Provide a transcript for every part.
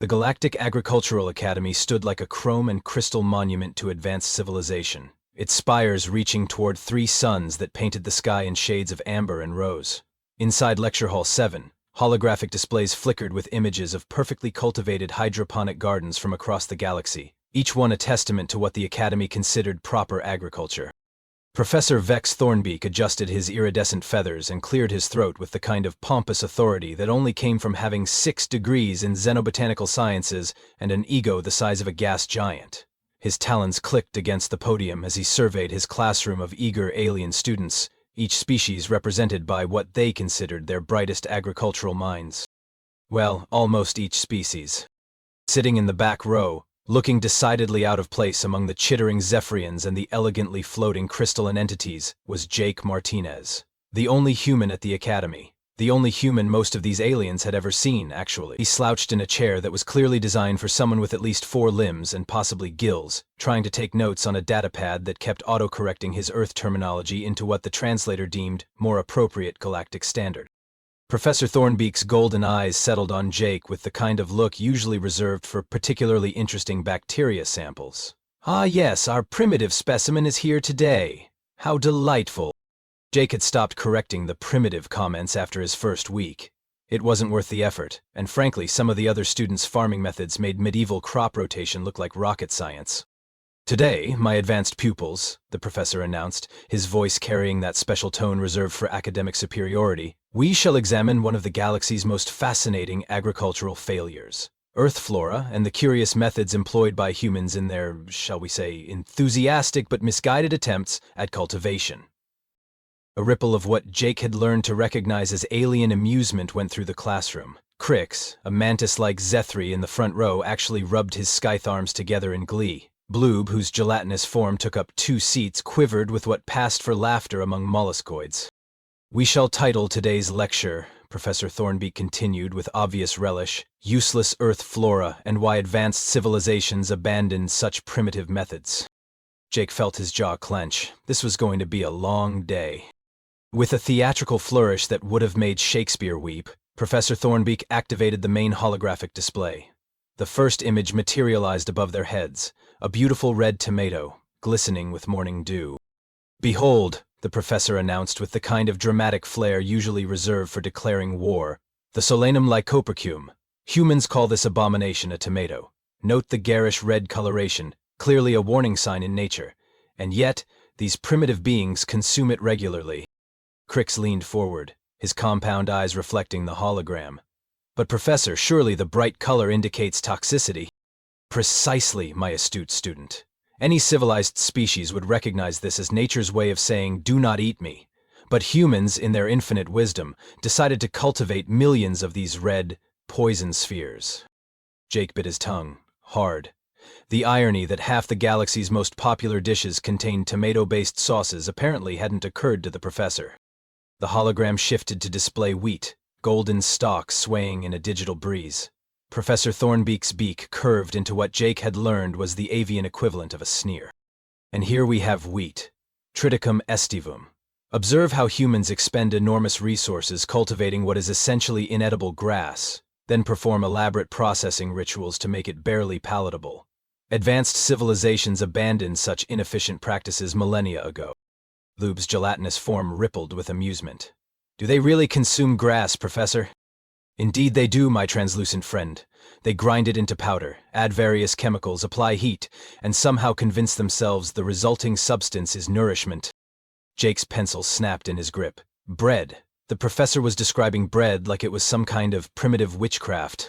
The Galactic Agricultural Academy stood like a chrome and crystal monument to advanced civilization, its spires reaching toward 3 suns that painted the sky in shades of amber and rose. Inside Lecture Hall 7, holographic displays flickered with images of perfectly cultivated hydroponic gardens from across the galaxy, each one a testament to what the Academy considered proper agriculture. Professor Vex Thornbeak adjusted his iridescent feathers and cleared his throat with the kind of pompous authority that only came from having 6 degrees in xenobotanical sciences and an ego the size of a gas giant. His talons clicked against the podium as he surveyed his classroom of eager alien students, each species represented by what they considered their brightest agricultural minds. Well, almost each species. Sitting in the back row, looking decidedly out of place among the chittering Zephyrians and the elegantly floating crystalline entities, was Jake Martinez, the only human at the Academy, the only human most of these aliens had ever seen, actually. He slouched in a chair that was clearly designed for someone with at least 4 limbs and possibly gills, trying to take notes on a datapad that kept auto-correcting his Earth terminology into what the translator deemed more appropriate galactic standard. Professor Thornbeak's golden eyes settled on Jake with the kind of look usually reserved for particularly interesting bacteria samples. "Ah yes, our primitive specimen is here today. How delightful." Jake had stopped correcting the primitive comments after his first week. It wasn't worth the effort, and frankly, some of the other students' farming methods made medieval crop rotation look like rocket science. "Today, my advanced pupils," the professor announced, his voice carrying that special tone reserved for academic superiority, "we shall examine one of the galaxy's most fascinating agricultural failures, Earth flora and the curious methods employed by humans in their, shall we say, enthusiastic but misguided attempts at cultivation." A ripple of what Jake had learned to recognize as alien amusement went through the classroom. Crix, a mantis-like Zethri in the front row, actually rubbed his scythe arms together in glee. Bloob, whose gelatinous form took up 2 seats, quivered with what passed for laughter among molluscoids. "We shall title today's lecture," Professor Thornbeak continued with obvious relish, "Useless Earth Flora and Why Advanced Civilizations Abandoned Such Primitive Methods." Jake felt his jaw clench. This was going to be a long day. With a theatrical flourish that would have made Shakespeare weep, Professor Thornbeak activated the main holographic display. The first image materialized above their heads, a beautiful red tomato, glistening with morning dew. "Behold," the professor announced with the kind of dramatic flair usually reserved for declaring war, "the Solanum lycopercum. Humans call this abomination a tomato. Note the garish red coloration, clearly a warning sign in nature. And yet, these primitive beings consume it regularly." Crix leaned forward, his compound eyes reflecting the hologram. "But Professor, surely the bright color indicates toxicity." "Precisely, my astute student. Any civilized species would recognize this as nature's way of saying, 'Do not eat me.' But humans, in their infinite wisdom, decided to cultivate millions of these red, poison spheres." Jake bit his tongue, hard. The irony that half the galaxy's most popular dishes contained tomato-based sauces apparently hadn't occurred to the professor. The hologram shifted to display wheat, golden stalks swaying in a digital breeze. Professor Thornbeak's beak curved into what Jake had learned was the avian equivalent of a sneer. "And here we have wheat, Triticum aestivum. Observe how humans expend enormous resources cultivating what is essentially inedible grass, then perform elaborate processing rituals to make it barely palatable. Advanced civilizations abandoned such inefficient practices millennia ago." Loob's gelatinous form rippled with amusement. "Do they really consume grass, Professor?" "Indeed they do, my translucent friend. They grind it into powder, add various chemicals, apply heat, and somehow convince themselves the resulting substance is nourishment." Jake's pencil snapped in his grip. Bread. The professor was describing bread like it was some kind of primitive witchcraft.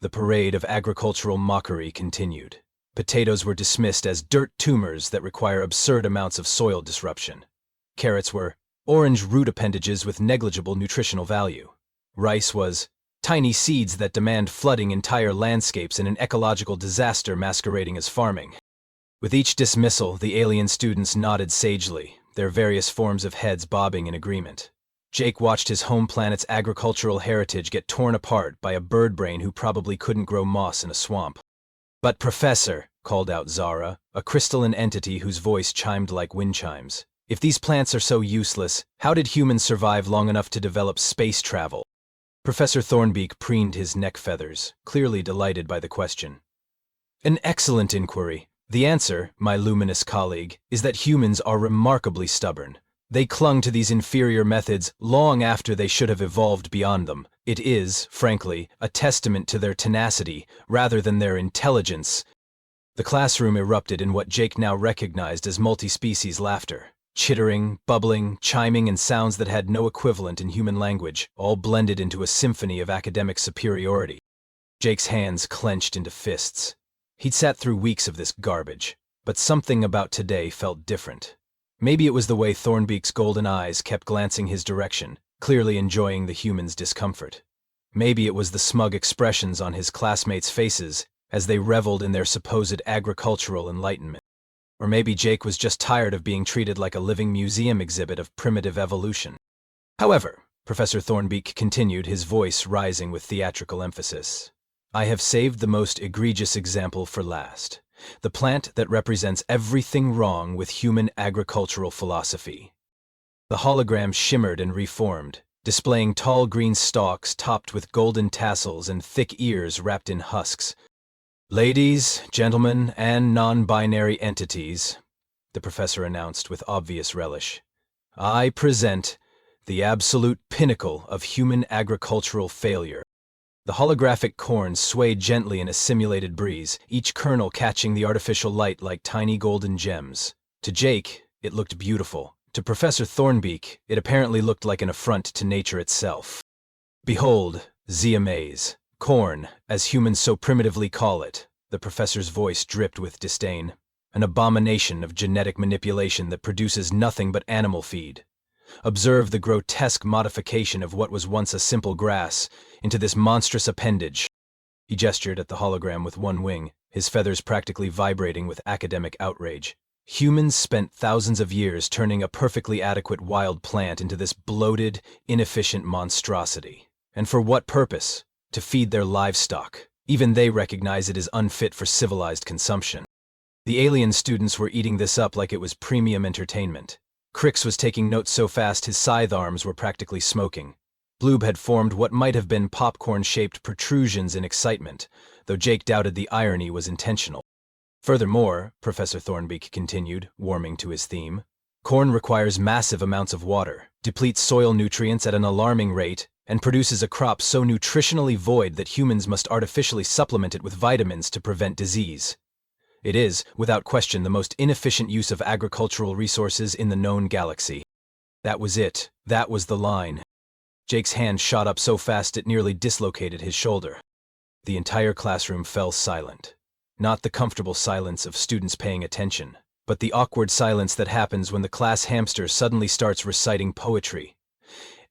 The parade of agricultural mockery continued. Potatoes were dismissed as dirt tumors that require absurd amounts of soil disruption. Carrots were orange root appendages with negligible nutritional value. Rice was tiny seeds that demand flooding entire landscapes in an ecological disaster masquerading as farming. With each dismissal, the alien students nodded sagely, their various forms of heads bobbing in agreement. Jake watched his home planet's agricultural heritage get torn apart by a bird brain who probably couldn't grow moss in a swamp. "But Professor," called out Zara, a crystalline entity whose voice chimed like wind chimes, "if these plants are so useless, how did humans survive long enough to develop space travel?" Professor Thornbeak preened his neck feathers, clearly delighted by the question. An excellent inquiry. The answer, my luminous colleague, is that humans are remarkably stubborn. They clung to these inferior methods long after they should have evolved beyond them. It is, frankly, a testament to their tenacity rather than their intelligence. The classroom erupted in what Jake now recognized as multi-species laughter. Chittering, bubbling, chiming, and sounds that had no equivalent in human language, all blended into a symphony of academic superiority. Jake's hands clenched into fists. He'd sat through weeks of this garbage, but something about today felt different. Maybe it was the way Thornbeak's golden eyes kept glancing his direction, clearly enjoying the humans' discomfort. Maybe it was the smug expressions on his classmates' faces as they reveled in their supposed agricultural enlightenment. Or maybe Jake was just tired of being treated like a living museum exhibit of primitive evolution. However, Professor Thornbeak continued, his voice rising with theatrical emphasis, I have saved the most egregious example for last. The plant that represents everything wrong with human agricultural philosophy. The hologram shimmered and reformed, displaying tall green stalks topped with golden tassels and thick ears wrapped in husks. Ladies, gentlemen, and non-binary entities, the professor announced with obvious relish, I present the absolute pinnacle of human agricultural failure. The holographic corn swayed gently in a simulated breeze, each kernel catching the artificial light like tiny golden gems. To Jake, it looked beautiful. To Professor Thornbeak, it apparently looked like an affront to nature itself. Behold, the amaze. Corn, as humans so primitively call it, the professor's voice dripped with disdain. An abomination of genetic manipulation that produces nothing but animal feed. Observe the grotesque modification of what was once a simple grass into this monstrous appendage. He gestured at the hologram with one wing, his feathers practically vibrating with academic outrage. Humans spent thousands of years turning a perfectly adequate wild plant into this bloated, inefficient monstrosity. And for what purpose? To feed their livestock. Even they recognize it is unfit for civilized consumption. The alien students were eating this up like it was premium entertainment. Crix was taking notes so fast his scythe arms were practically smoking. Bloob had formed what might have been popcorn-shaped protrusions in excitement, though Jake doubted the irony was intentional. Furthermore, Professor Thornbeak continued, warming to his theme, corn requires massive amounts of water, depletes soil nutrients at an alarming rate, and produces a crop so nutritionally void that humans must artificially supplement it with vitamins to prevent disease. It is, without question, the most inefficient use of agricultural resources in the known galaxy. That was it. That was the line. Jake's hand shot up so fast it nearly dislocated his shoulder. The entire classroom fell silent. Not the comfortable silence of students paying attention, but the awkward silence that happens when the class hamster suddenly starts reciting poetry.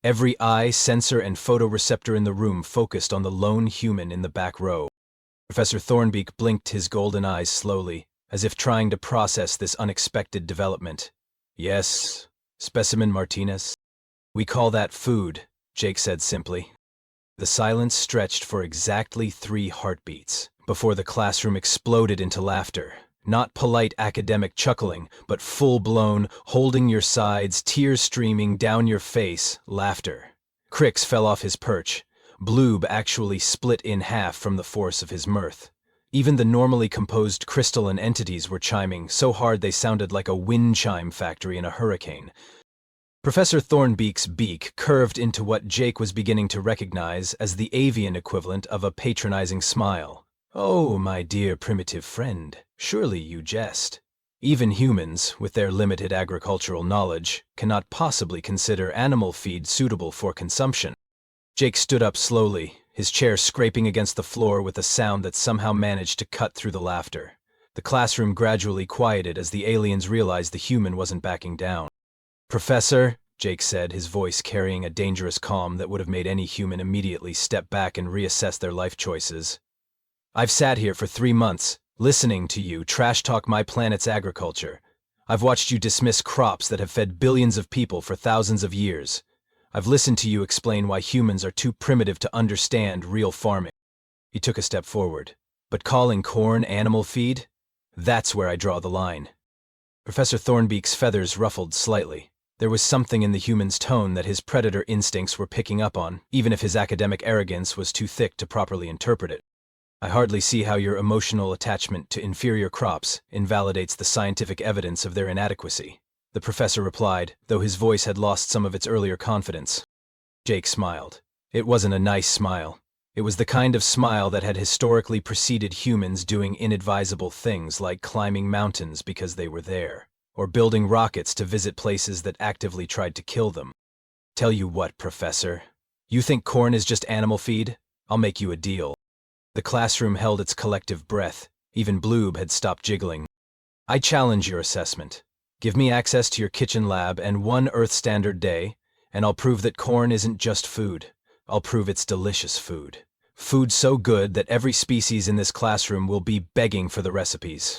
Every eye, sensor, and photoreceptor in the room focused on the lone human in the back row. Professor Thornbeak blinked his golden eyes slowly, as if trying to process this unexpected development. Yes, Specimen Martinez. We call that food, Jake said simply. The silence stretched for exactly 3 heartbeats, before the classroom exploded into laughter. Not polite academic chuckling, but full-blown, holding your sides, tears streaming down your face, laughter. Crix fell off his perch. Bloob actually split in half from the force of his mirth. Even the normally composed crystalline entities were chiming so hard they sounded like a wind chime factory in a hurricane. Professor Thornbeak's beak curved into what Jake was beginning to recognize as the avian equivalent of a patronizing smile. Oh, my dear primitive friend, surely you jest. Even humans, with their limited agricultural knowledge, cannot possibly consider animal feed suitable for consumption. Jake stood up slowly, his chair scraping against the floor with a sound that somehow managed to cut through the laughter. The classroom gradually quieted as the aliens realized the human wasn't backing down. Professor, Jake said, his voice carrying a dangerous calm that would have made any human immediately step back and reassess their life choices. I've sat here for 3 months, listening to you trash-talk my planet's agriculture. I've watched you dismiss crops that have fed billions of people for thousands of years. I've listened to you explain why humans are too primitive to understand real farming. He took a step forward. But calling corn animal feed? That's where I draw the line. Professor Thornbeak's feathers ruffled slightly. There was something in the human's tone that his predator instincts were picking up on, even if his academic arrogance was too thick to properly interpret it. I hardly see how your emotional attachment to inferior crops invalidates the scientific evidence of their inadequacy, the professor replied, though his voice had lost some of its earlier confidence. Jake smiled. It wasn't a nice smile. It was the kind of smile that had historically preceded humans doing inadvisable things like climbing mountains because they were there, or building rockets to visit places that actively tried to kill them. Tell you what, Professor. You think corn is just animal feed? I'll make you a deal. The classroom held its collective breath. Even Bloob had stopped jiggling. I challenge your assessment. Give me access to your kitchen lab and one Earth Standard day, and I'll prove that corn isn't just food. I'll prove it's delicious food. Food so good that every species in this classroom will be begging for the recipes.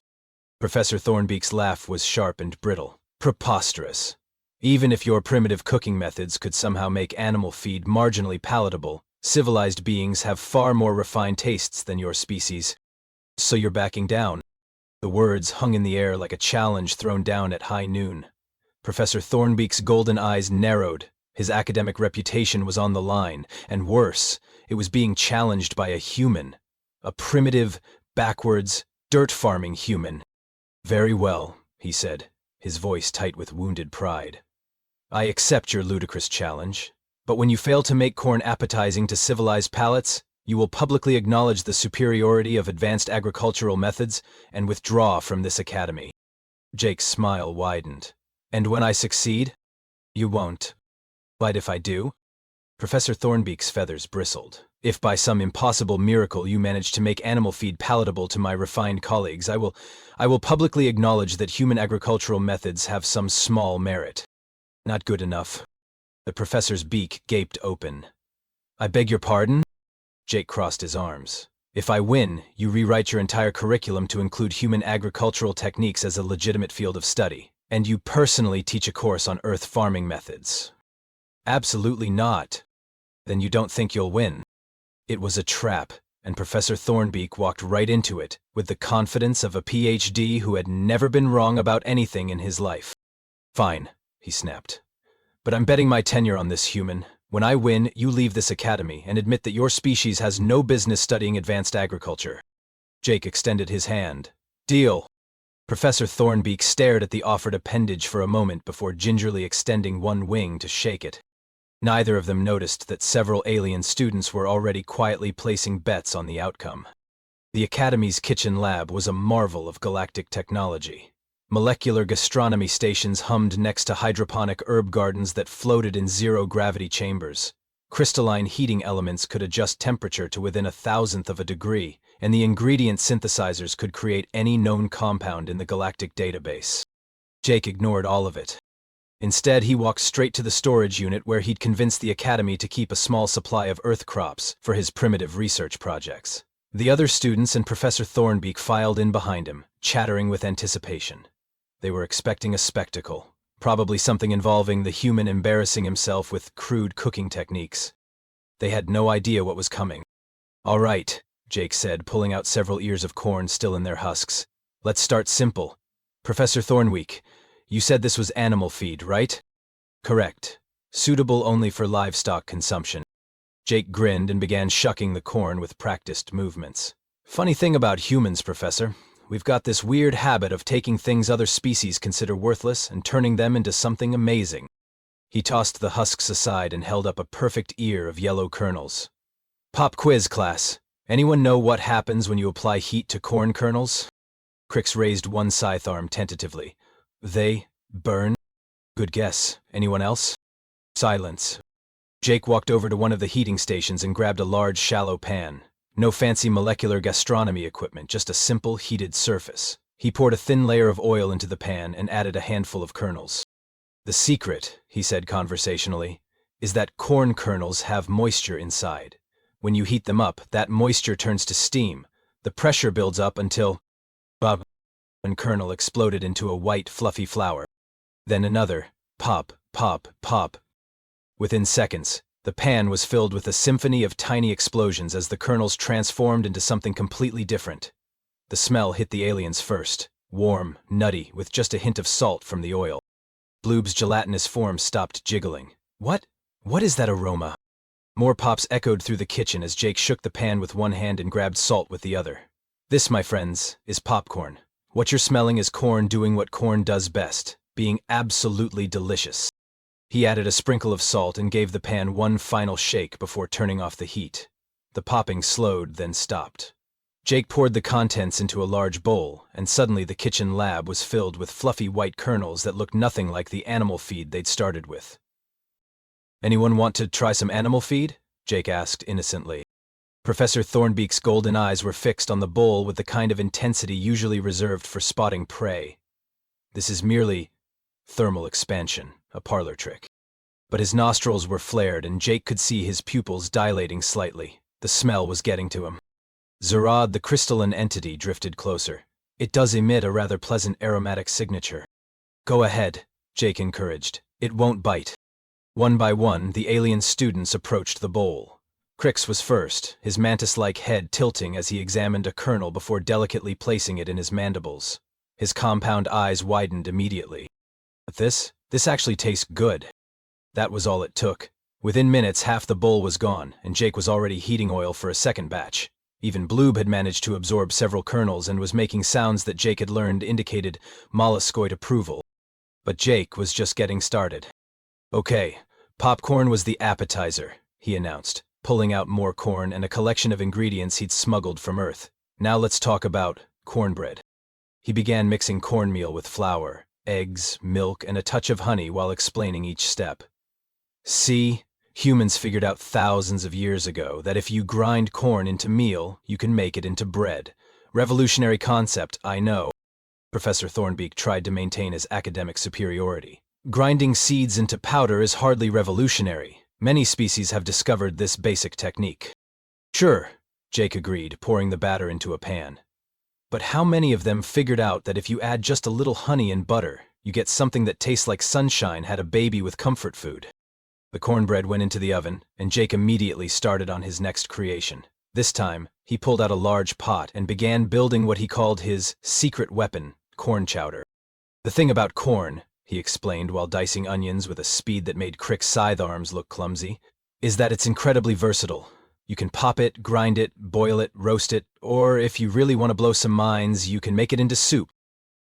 Professor Thornbeak's laugh was sharp and brittle. Preposterous. Even if your primitive cooking methods could somehow make animal feed marginally palatable, civilized beings have far more refined tastes than your species. So you're backing down. The words hung in the air like a challenge thrown down at high noon. Professor Thornbeak's golden eyes narrowed. His academic reputation was on the line, and worse, it was being challenged by a human. A primitive, backwards, dirt-farming human. Very well, he said, his voice tight with wounded pride. I accept your ludicrous challenge, but when you fail to make corn appetizing to civilized palates, you will publicly acknowledge the superiority of advanced agricultural methods and withdraw from this academy. Jake's smile widened. And when I succeed? You won't. But if I do? Professor Thornbeak's feathers bristled. If by some impossible miracle you manage to make animal feed palatable to my refined colleagues, I will publicly acknowledge that human agricultural methods have some small merit. Not good enough. The professor's beak gaped open. I beg your pardon? Jake crossed his arms. If I win, you rewrite your entire curriculum to include human agricultural techniques as a legitimate field of study, and you personally teach a course on Earth farming methods. Absolutely not. Then you don't think you'll win. It was a trap, and Professor Thornbeak walked right into it with the confidence of a PhD who had never been wrong about anything in his life. Fine, he snapped. But I'm betting my tenure on this, human. When I win, you leave this academy and admit that your species has no business studying advanced agriculture. Jake extended his hand. Deal. Professor Thornbeak stared at the offered appendage for a moment before gingerly extending one wing to shake it. Neither of them noticed that several alien students were already quietly placing bets on the outcome. The Academy's kitchen lab was a marvel of galactic technology. Molecular gastronomy stations hummed next to hydroponic herb gardens that floated in zero-gravity chambers. Crystalline heating elements could adjust temperature to within 1,000th of a degree, and the ingredient synthesizers could create any known compound in the galactic database. Jake ignored all of it. Instead, he walked straight to the storage unit where he'd convinced the Academy to keep a small supply of Earth crops for his primitive research projects. The other students and Professor Thornbeak filed in behind him, chattering with anticipation. They were expecting a spectacle, probably something involving the human embarrassing himself with crude cooking techniques. They had no idea what was coming. All right, Jake said, pulling out several ears of corn still in their husks. Let's start simple. Professor Thornbeak, you said this was animal feed, right? Correct. Suitable only for livestock consumption. Jake grinned and began shucking the corn with practiced movements. Funny thing about humans, Professor. We've got this weird habit of taking things other species consider worthless and turning them into something amazing. He tossed the husks aside and held up a perfect ear of yellow kernels. Pop quiz, class. Anyone know what happens when you apply heat to corn kernels? Crix raised one scythe arm tentatively. They burn? Good guess. Anyone else? Silence. Jake walked over to one of the heating stations and grabbed a large, shallow pan. No fancy molecular gastronomy equipment, just a simple, heated surface. He poured a thin layer of oil into the pan and added a handful of kernels. The secret, he said conversationally, is that corn kernels have moisture inside. When you heat them up, that moisture turns to steam. The pressure builds up until... Bob. One kernel exploded into a white, fluffy flower. Then another. Pop, pop, pop. Within seconds, the pan was filled with a symphony of tiny explosions as the kernels transformed into something completely different. The smell hit the aliens first, warm, nutty, with just a hint of salt from the oil. Bloob's gelatinous form stopped jiggling. What? What is that aroma? More pops echoed through the kitchen as Jake shook the pan with one hand and grabbed salt with the other. This, my friends, is popcorn. What you're smelling is corn doing what corn does best, being absolutely delicious. He added a sprinkle of salt and gave the pan one final shake before turning off the heat. The popping slowed, then stopped. Jake poured the contents into a large bowl, and suddenly the kitchen lab was filled with fluffy white kernels that looked nothing like the animal feed they'd started with. "Anyone want to try some animal feed?" Jake asked innocently. Professor Thornbeak's golden eyes were fixed on the bowl with the kind of intensity usually reserved for spotting prey. This is merely thermal expansion, a parlor trick. But his nostrils were flared and Jake could see his pupils dilating slightly. The smell was getting to him. Zerad, the crystalline entity, drifted closer. It does emit a rather pleasant aromatic signature. Go ahead, Jake encouraged. It won't bite. One by one, the alien students approached the bowl. Crix was first, his mantis-like head tilting as he examined a kernel before delicately placing it in his mandibles. His compound eyes widened immediately. This actually tastes good. That was all it took. Within minutes, half the bowl was gone, and Jake was already heating oil for a second batch. Even Bloob had managed to absorb several kernels and was making sounds that Jake had learned indicated molluscoid approval. But Jake was just getting started. Okay, popcorn was the appetizer, he announced, pulling out more corn and a collection of ingredients he'd smuggled from Earth. Now let's talk about cornbread. He began mixing cornmeal with flour, eggs, milk, and a touch of honey while explaining each step. See, humans figured out thousands of years ago that if you grind corn into meal, you can make it into bread. Revolutionary concept, I know. Professor Thornbeak tried to maintain his academic superiority. Grinding seeds into powder is hardly revolutionary. Many species have discovered this basic technique. Sure, Jake agreed, pouring the batter into a pan. But how many of them figured out that if you add just a little honey and butter, you get something that tastes like sunshine had a baby with comfort food? The cornbread went into the oven, and Jake immediately started on his next creation. This time, he pulled out a large pot and began building what he called his secret weapon, corn chowder. The thing about corn, he explained while dicing onions with a speed that made Crick's scythe arms look clumsy, is that it's incredibly versatile. You can pop it, grind it, boil it, roast it, or if you really want to blow some minds, you can make it into soup.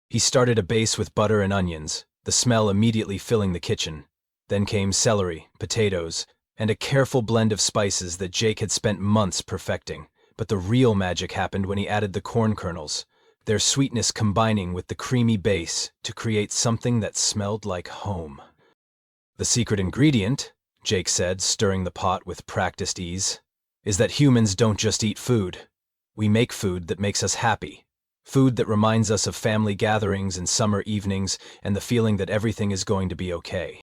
He started a base with butter and onions, the smell immediately filling the kitchen. Then came celery, potatoes, and a careful blend of spices that Jake had spent months perfecting. But the real magic happened when he added the corn kernels, their sweetness combining with the creamy base to create something that smelled like home. The secret ingredient, Jake said, stirring the pot with practiced ease, is that humans don't just eat food. We make food that makes us happy. Food that reminds us of family gatherings and summer evenings and the feeling that everything is going to be okay.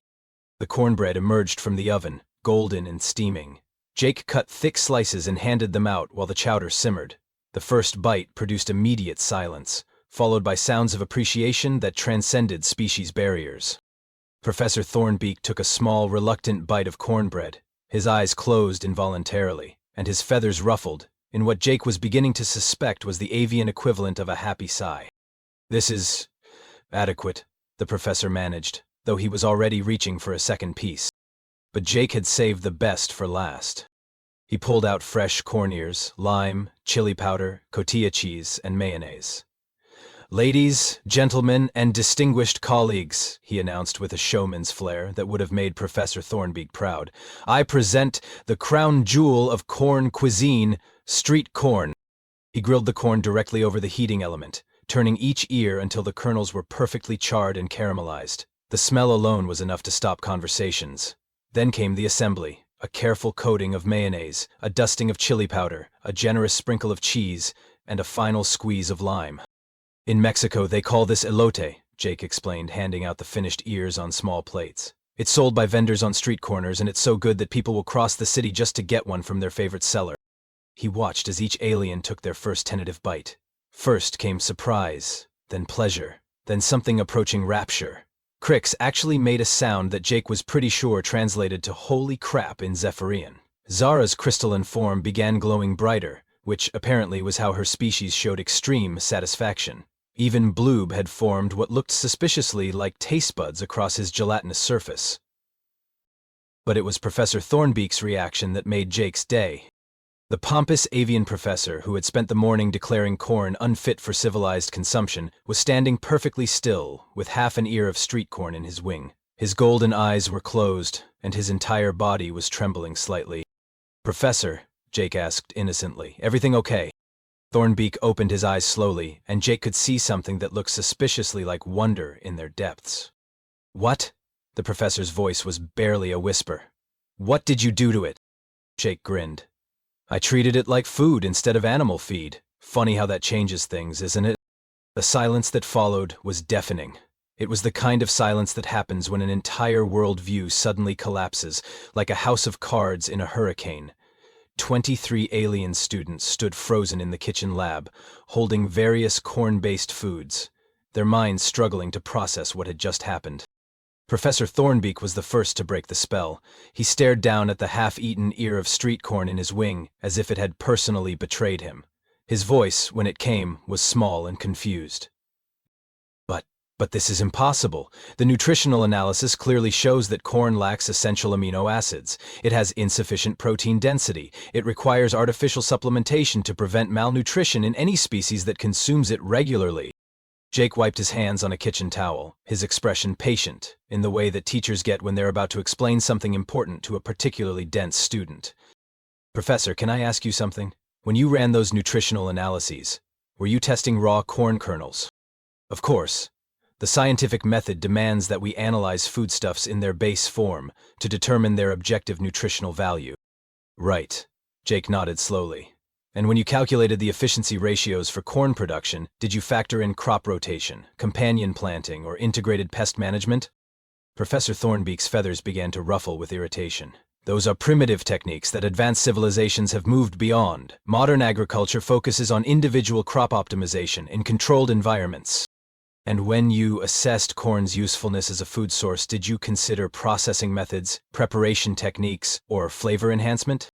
The cornbread emerged from the oven, golden and steaming. Jake cut thick slices and handed them out while the chowder simmered. The first bite produced immediate silence, followed by sounds of appreciation that transcended species barriers. Professor Thornbeak took a small, reluctant bite of cornbread. His eyes closed involuntarily, and his feathers ruffled, in what Jake was beginning to suspect was the avian equivalent of a happy sigh. "This is adequate," the professor managed, though he was already reaching for a second piece. But Jake had saved the best for last. He pulled out fresh corn ears, lime, chili powder, cotija cheese, and mayonnaise. "Ladies, gentlemen, and distinguished colleagues," he announced with a showman's flair that would have made Professor Thornbeak proud, "I present the crown jewel of corn cuisine, street corn." He grilled the corn directly over the heating element, turning each ear until the kernels were perfectly charred and caramelized. The smell alone was enough to stop conversations. Then came the assembly, a careful coating of mayonnaise, a dusting of chili powder, a generous sprinkle of cheese, and a final squeeze of lime. "In Mexico, they call this elote," Jake explained, handing out the finished ears on small plates. "It's sold by vendors on street corners, and it's so good that people will cross the city just to get one from their favorite seller." He watched as each alien took their first tentative bite. First came surprise, then pleasure, then something approaching rapture. Crix actually made a sound that Jake was pretty sure translated to "holy crap" in Zephyrian. Zara's crystalline form began glowing brighter, which apparently was how her species showed extreme satisfaction. Even Bloob had formed what looked suspiciously like taste buds across his gelatinous surface. But it was Professor Thornbeak's reaction that made Jake's day. The pompous avian professor, who had spent the morning declaring corn unfit for civilized consumption, was standing perfectly still, with half an ear of street corn in his wing. His golden eyes were closed, and his entire body was trembling slightly. "Professor," Jake asked innocently, "everything okay?" Thornbeak opened his eyes slowly, and Jake could see something that looked suspiciously like wonder in their depths. "What?" The professor's voice was barely a whisper. "What did you do to it?" Jake grinned. "I treated it like food instead of animal feed. Funny how that changes things, isn't it?" The silence that followed was deafening. It was the kind of silence that happens when an entire worldview suddenly collapses, like a house of cards in a hurricane. 23 alien students stood frozen in the kitchen lab, holding various corn-based foods, their minds struggling to process what had just happened. Professor Thornbeak was the first to break the spell. He stared down at the half-eaten ear of street corn in his wing, as if it had personally betrayed him. His voice, when it came, was small and confused. But this is impossible. The nutritional analysis clearly shows that corn lacks essential amino acids. It has insufficient protein density. It requires artificial supplementation to prevent malnutrition in any species that consumes it regularly. Jake wiped his hands on a kitchen towel, his expression patient, in the way that teachers get when they're about to explain something important to a particularly dense student. "Professor, can I ask you something? When you ran those nutritional analyses, were you testing raw corn kernels?" "Of course. The scientific method demands that we analyze foodstuffs in their base form to determine their objective nutritional value." "Right." Jake nodded slowly. "And when you calculated the efficiency ratios for corn production, did you factor in crop rotation, companion planting, or integrated pest management?" Professor Thornbeak's feathers began to ruffle with irritation. "Those are primitive techniques that advanced civilizations have moved beyond. Modern agriculture focuses on individual crop optimization in controlled environments." "And when you assessed corn's usefulness as a food source, did you consider processing methods, preparation techniques, or flavor enhancement?"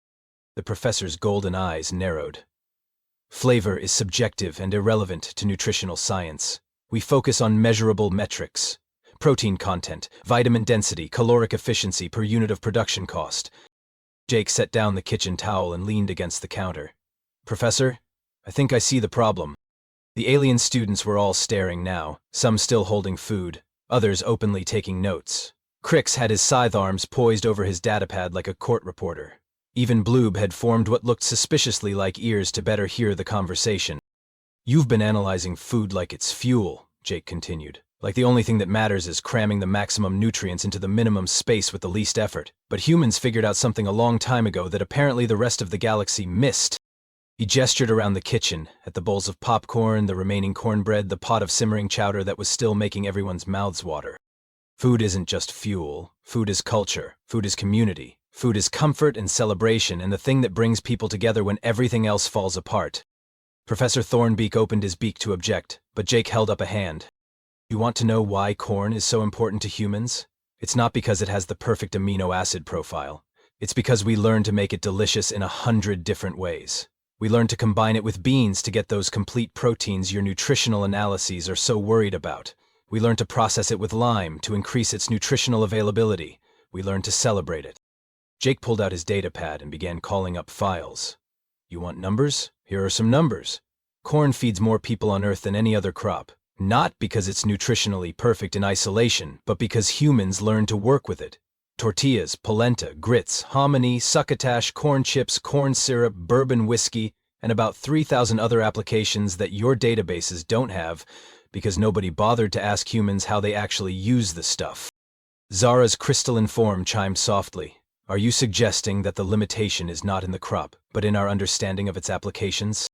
The professor's golden eyes narrowed. "Flavor is subjective and irrelevant to nutritional science. We focus on measurable metrics: protein content, vitamin density, caloric efficiency per unit of production cost." Jake set down the kitchen towel and leaned against the counter. "Professor, I think I see the problem." The alien students were all staring now, some still holding food, others openly taking notes. Crix had his scythe arms poised over his datapad like a court reporter. Even Bloob had formed what looked suspiciously like ears to better hear the conversation. "You've been analyzing food like it's fuel," Jake continued. "Like the only thing that matters is cramming the maximum nutrients into the minimum space with the least effort. But humans figured out something a long time ago that apparently the rest of the galaxy missed." He gestured around the kitchen, at the bowls of popcorn, the remaining cornbread, the pot of simmering chowder that was still making everyone's mouths water. "Food isn't just fuel. Food is culture. Food is community. Food is comfort and celebration, and the thing that brings people together when everything else falls apart." Professor Thornbeak opened his beak to object, but Jake held up a hand. "You want to know why corn is so important to humans? It's not because it has the perfect amino acid profile. It's because we learned to make it delicious in 100 different ways. We learned to combine it with beans to get those complete proteins your nutritional analyses are so worried about. We learned to process it with lime to increase its nutritional availability. We learned to celebrate it." Jake pulled out his datapad and began calling up files. "You want numbers? Here are some numbers. Corn feeds more people on Earth than any other crop. Not because it's nutritionally perfect in isolation, but because humans learned to work with it. Tortillas, polenta, grits, hominy, succotash, corn chips, corn syrup, bourbon whiskey, and about 3,000 other applications that your databases don't have because nobody bothered to ask humans how they actually use the stuff." Zara's crystalline form chimed softly. "Are you suggesting that the limitation is not in the crop, but in our understanding of its applications?"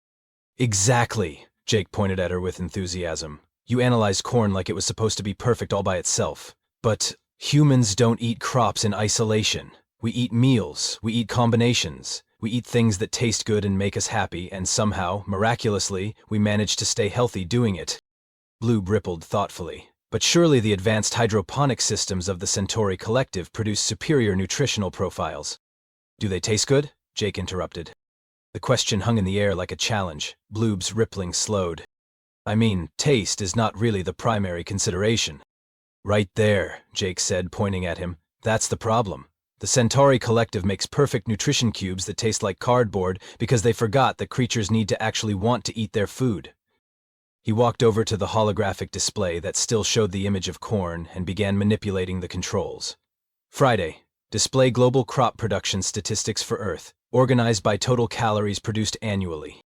"Exactly," Jake pointed at her with enthusiasm. "You analyzed corn like it was supposed to be perfect all by itself. But humans don't eat crops in isolation. We eat meals, we eat combinations, we eat things that taste good and make us happy, and somehow, miraculously, we manage to stay healthy doing it." Bloob rippled thoughtfully. "But surely the advanced hydroponic systems of the Centauri Collective produce superior nutritional profiles." "Do they taste good?" Jake interrupted. The question hung in the air like a challenge. Bloob's rippling slowed. I mean, taste is not really the primary consideration. Right there, Jake said, pointing at him. That's the problem. The Centauri Collective makes perfect nutrition cubes that taste like cardboard because they forgot that creatures need to actually want to eat their food. He walked over to the holographic display that still showed the image of corn and began manipulating the controls. Friday. Display global crop production statistics for Earth, organized by total calories produced annually.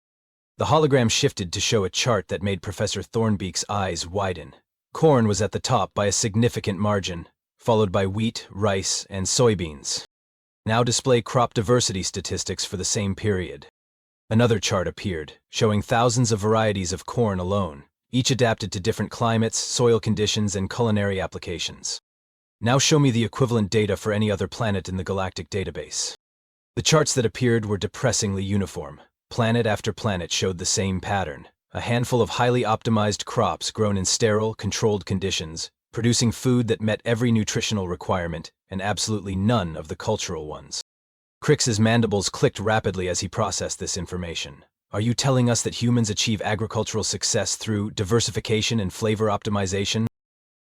The hologram shifted to show a chart that made Professor Thornbeak's eyes widen. Corn was at the top by a significant margin, followed by wheat, rice, and soybeans. Now display crop diversity statistics for the same period. Another chart appeared, showing thousands of varieties of corn alone, each adapted to different climates, soil conditions, and culinary applications. Now show me the equivalent data for any other planet in the galactic database. The charts that appeared were depressingly uniform. Planet after planet showed the same pattern. A handful of highly optimized crops grown in sterile, controlled conditions, producing food that met every nutritional requirement, and absolutely none of the cultural ones. Crix's mandibles clicked rapidly as he processed this information. Are you telling us that humans achieve agricultural success through diversification and flavor optimization?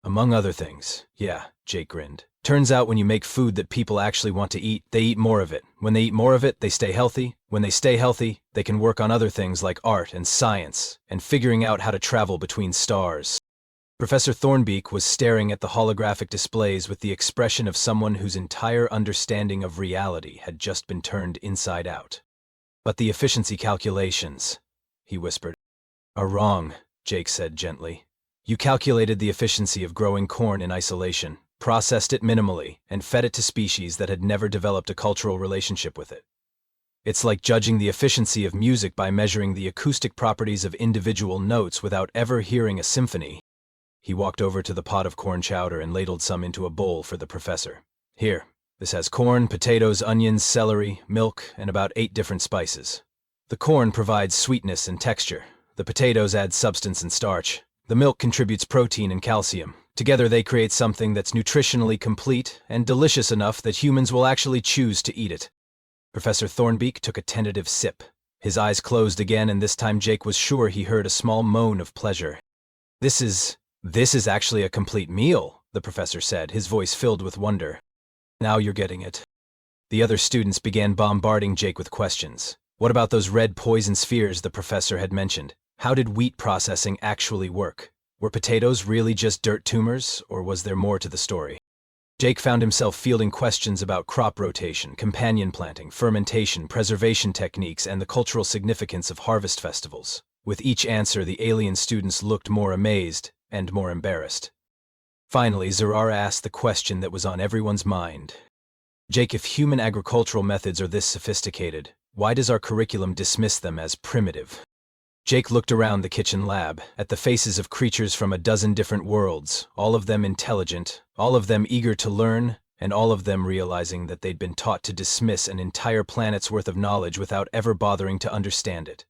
Among other things, yeah, Jake grinned. Turns out when you make food that people actually want to eat, they eat more of it. When they eat more of it, they stay healthy. When they stay healthy, they can work on other things like art and science, and figuring out how to travel between stars. Professor Thornbeak was staring at the holographic displays with the expression of someone whose entire understanding of reality had just been turned inside out. But the efficiency calculations, he whispered, are wrong, Jake said gently. You calculated the efficiency of growing corn in isolation, processed it minimally, and fed it to species that had never developed a cultural relationship with it. It's like judging the efficiency of music by measuring the acoustic properties of individual notes without ever hearing a symphony. He walked over to the pot of corn chowder and ladled some into a bowl for the professor. Here, this has corn, potatoes, onions, celery, milk, and about 8 different spices. The corn provides sweetness and texture. The potatoes add substance and starch. The milk contributes protein and calcium. Together they create something that's nutritionally complete and delicious enough that humans will actually choose to eat it. Professor Thornbeak took a tentative sip. His eyes closed again, and this time Jake was sure he heard a small moan of pleasure. This is actually a complete meal, the professor said, his voice filled with wonder. Now you're getting it. The other students began bombarding Jake with questions. What about those red poison spheres the professor had mentioned? How did wheat processing actually work? Were potatoes really just dirt tumors, or was there more to the story? Jake found himself fielding questions about crop rotation, companion planting, fermentation, preservation techniques, and the cultural significance of harvest festivals. With each answer, the alien students looked more amazed and more embarrassed. Finally, Zerara asked the question that was on everyone's mind. Jake, if human agricultural methods are this sophisticated, why does our curriculum dismiss them as primitive? Jake looked around the kitchen lab, at the faces of creatures from a dozen different worlds, all of them intelligent, all of them eager to learn, and all of them realizing that they'd been taught to dismiss an entire planet's worth of knowledge without ever bothering to understand it.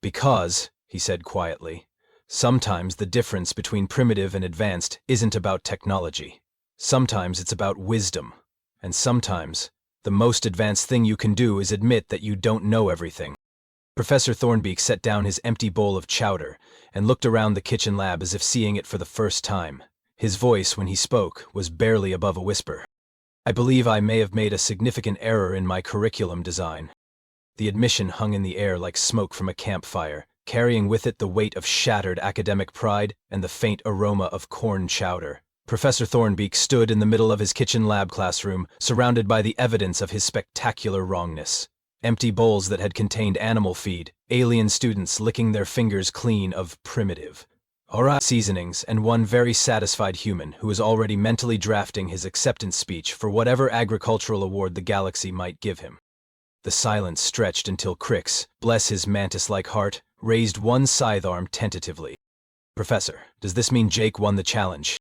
Because, he said quietly, sometimes the difference between primitive and advanced isn't about technology. Sometimes it's about wisdom. And sometimes, the most advanced thing you can do is admit that you don't know everything. Professor Thornbeak set down his empty bowl of chowder and looked around the kitchen lab as if seeing it for the first time. His voice, when he spoke, was barely above a whisper. I believe I may have made a significant error in my curriculum design. The admission hung in the air like smoke from a campfire, carrying with it the weight of shattered academic pride and the faint aroma of corn chowder. Professor Thornbeak stood in the middle of his kitchen lab classroom, surrounded by the evidence of his spectacular wrongness. Empty bowls that had contained animal feed, alien students licking their fingers clean of primitive seasonings, and one very satisfied human who was already mentally drafting his acceptance speech for whatever agricultural award the galaxy might give him. The silence stretched until Crix, bless his mantis-like heart, raised one scythe arm tentatively. Professor, does this mean Jake won the challenge?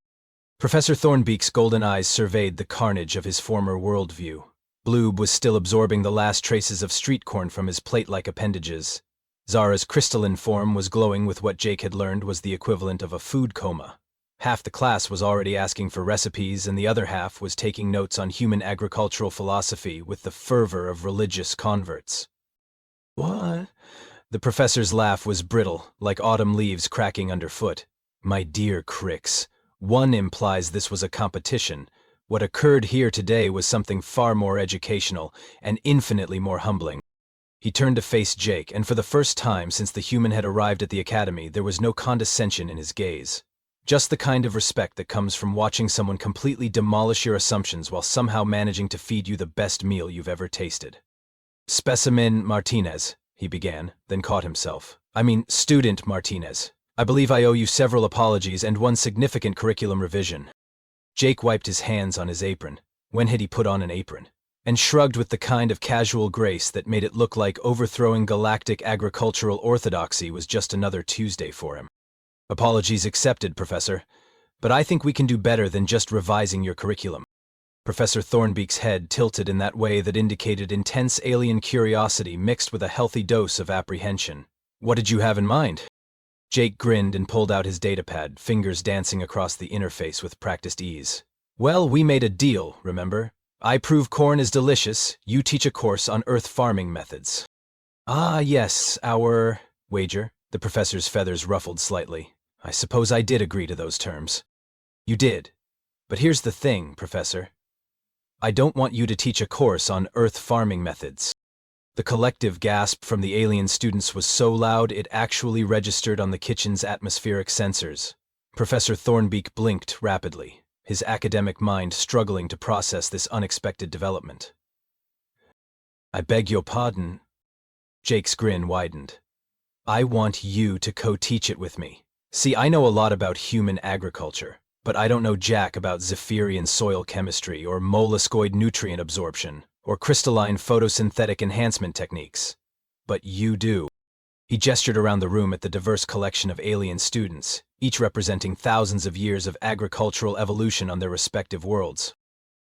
Professor Thornbeak's golden eyes surveyed the carnage of his former worldview. Bloob was still absorbing the last traces of street corn from his plate-like appendages. Zara's crystalline form was glowing with what Jake had learned was the equivalent of a food coma. Half the class was already asking for recipes, and the other half was taking notes on human agricultural philosophy with the fervor of religious converts. What? The professor's laugh was brittle, like autumn leaves cracking underfoot. My dear Crix, one implies this was a competition. What occurred here today was something far more educational and infinitely more humbling. He turned to face Jake, and for the first time since the human had arrived at the academy, there was no condescension in his gaze. Just the kind of respect that comes from watching someone completely demolish your assumptions while somehow managing to feed you the best meal you've ever tasted. Specimen Martinez, he began, then caught himself. Student Martinez. I believe I owe you several apologies and one significant curriculum revision. Jake wiped his hands on his apron. When had he put on an apron? And shrugged with the kind of casual grace that made it look like overthrowing galactic agricultural orthodoxy was just another Tuesday for him. Apologies accepted, Professor. But I think we can do better than just revising your curriculum. Professor Thornbeak's head tilted in that way that indicated intense alien curiosity mixed with a healthy dose of apprehension. What did you have in mind? Jake grinned and pulled out his datapad, fingers dancing across the interface with practiced ease. Well, we made a deal, remember? I prove corn is delicious, you teach a course on earth farming methods. Ah, yes, our wager. The professor's feathers ruffled slightly. I suppose I did agree to those terms. You did. But here's the thing, Professor. I don't want you to teach a course on earth farming methods. The collective gasp from the alien students was so loud it actually registered on the kitchen's atmospheric sensors. Professor Thornbeak blinked rapidly, his academic mind struggling to process this unexpected development. I beg your pardon. Jake's grin widened. I want you to co-teach it with me. See, I know a lot about human agriculture, but I don't know jack about Zephyrian soil chemistry or molluscoid nutrient absorption or crystalline photosynthetic enhancement techniques. But you do. He gestured around the room at the diverse collection of alien students, each representing thousands of years of agricultural evolution on their respective worlds.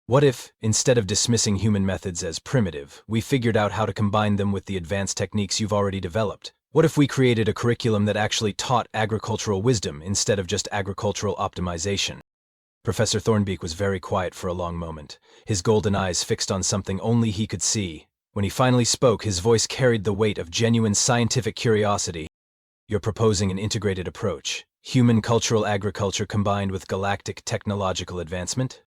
What if, instead of dismissing human methods as primitive, we figured out how to combine them with the advanced techniques you've already developed? What if we created a curriculum that actually taught agricultural wisdom instead of just agricultural optimization? Professor Thornbeak was very quiet for a long moment, his golden eyes fixed on something only he could see. When he finally spoke, his voice carried the weight of genuine scientific curiosity. You're proposing an integrated approach, human cultural agriculture combined with galactic technological advancement?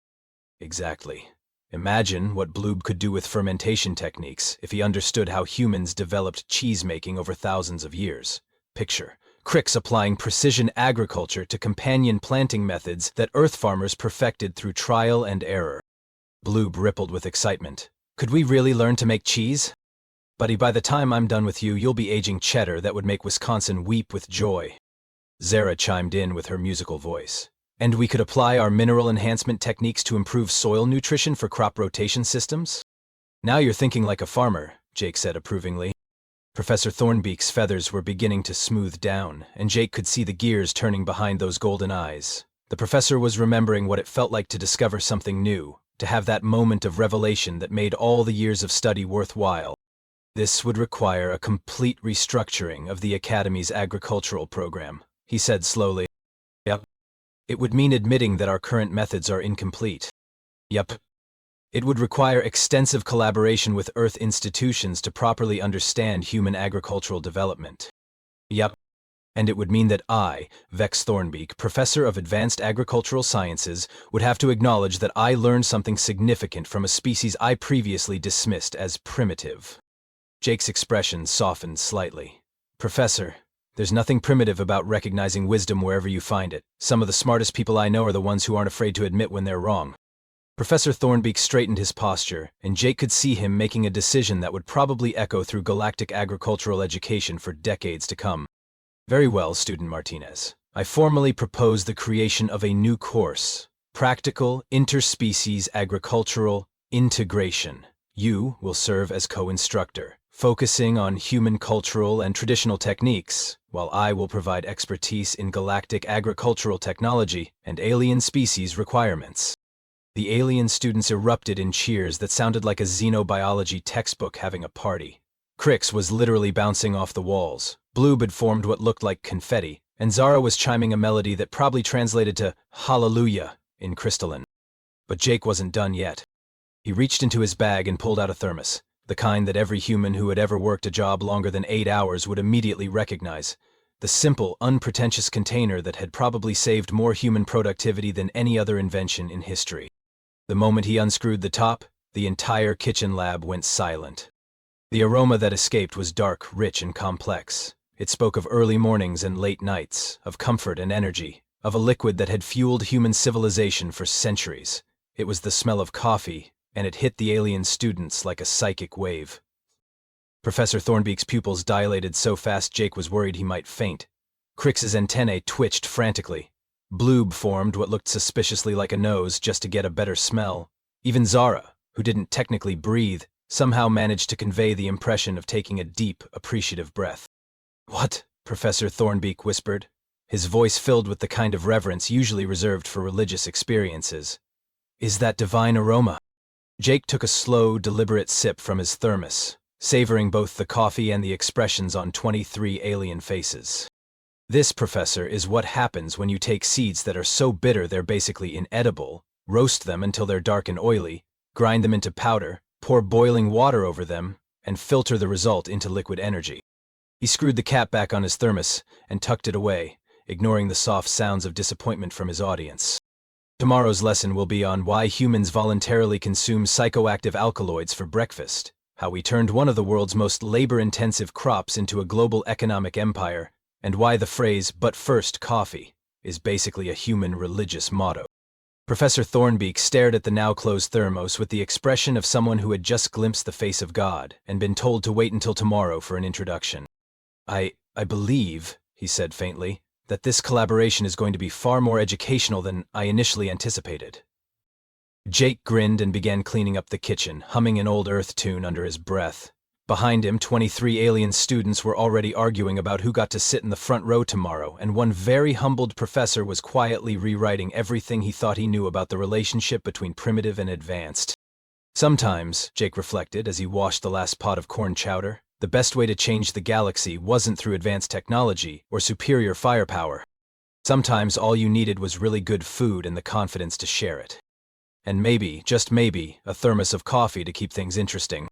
Exactly. Imagine what Bloob could do with fermentation techniques if he understood how humans developed cheese-making over thousands of years. Picture Crix applying precision agriculture to companion planting methods that Earth farmers perfected through trial and error. Bloob rippled with excitement. Could we really learn to make cheese? Buddy, by the time I'm done with you, you'll be aging cheddar that would make Wisconsin weep with joy. Zara chimed in with her musical voice. And we could apply our mineral enhancement techniques to improve soil nutrition for crop rotation systems? Now you're thinking like a farmer, Jake said approvingly. Professor Thornbeak's feathers were beginning to smooth down, and Jake could see the gears turning behind those golden eyes. The professor was remembering what it felt like to discover something new, to have that moment of revelation that made all the years of study worthwhile. This would require a complete restructuring of the Academy's agricultural program, he said slowly. Yep. It would mean admitting that our current methods are incomplete. Yep. It would require extensive collaboration with Earth institutions to properly understand human agricultural development. Yep. And it would mean that I, Vex Thornbeak, Professor of Advanced Agricultural Sciences, would have to acknowledge that I learned something significant from a species I previously dismissed as primitive. Jake's expression softened slightly. Professor, there's nothing primitive about recognizing wisdom wherever you find it. Some of the smartest people I know are the ones who aren't afraid to admit when they're wrong. Professor Thornbeak straightened his posture, and Jake could see him making a decision that would probably echo through galactic agricultural education for decades to come. Very well, Student Martinez. I formally propose the creation of a new course, Practical Interspecies Agricultural Integration. You will serve as co-instructor, focusing on human cultural and traditional techniques, while I will provide expertise in galactic agricultural technology and alien species requirements. The alien students erupted in cheers that sounded like a xenobiology textbook having a party. Crix was literally bouncing off the walls. Bloob had formed what looked like confetti, and Zara was chiming a melody that probably translated to Hallelujah in crystalline. But Jake wasn't done yet. He reached into his bag and pulled out a thermos. the kind that every human who had ever worked a job longer than 8 hours would immediately recognize. The simple, unpretentious container that had probably saved more human productivity than any other invention in history. The moment he unscrewed the top, the entire kitchen lab went silent. The aroma that escaped was dark, rich, and complex. It spoke of early mornings and late nights, of comfort and energy, of a liquid that had fueled human civilization for centuries. It was the smell of coffee, and it hit the alien students like a psychic wave. Professor Thornbeek's pupils dilated so fast Jake was worried he might faint. Crix's antennae twitched frantically. Bloob formed what looked suspiciously like a nose just to get a better smell. Even Zara, who didn't technically breathe, somehow managed to convey the impression of taking a deep, appreciative breath. "What?" Professor Thornbeek whispered, his voice filled with the kind of reverence usually reserved for religious experiences. "Is that divine aroma?" Jake took a slow, deliberate sip from his thermos, savoring both the coffee and the expressions on 23 alien faces. "This, Professor, is what happens when you take seeds that are so bitter they're basically inedible, roast them until they're dark and oily, grind them into powder, pour boiling water over them, and filter the result into liquid energy." He screwed the cap back on his thermos and tucked it away, ignoring the soft sounds of disappointment from his audience. Tomorrow's lesson will be on why humans voluntarily consume psychoactive alkaloids for breakfast, how we turned one of the world's most labor-intensive crops into a global economic empire, and why the phrase, "but first coffee," is basically a human religious motto. Professor Thornbeek stared at the now-closed thermos with the expression of someone who had just glimpsed the face of God and been told to wait until tomorrow for an introduction. I believe," he said faintly, "that this collaboration is going to be far more educational than I initially anticipated." Jake grinned and began cleaning up the kitchen, humming an old Earth tune under his breath. Behind him, 23 alien students were already arguing about who got to sit in the front row tomorrow, and one very humbled professor was quietly rewriting everything he thought he knew about the relationship between primitive and advanced. Sometimes, Jake reflected as he washed the last pot of corn chowder, the best way to change the galaxy wasn't through advanced technology or superior firepower. Sometimes all you needed was really good food and the confidence to share it. And maybe, just maybe, a thermos of coffee to keep things interesting.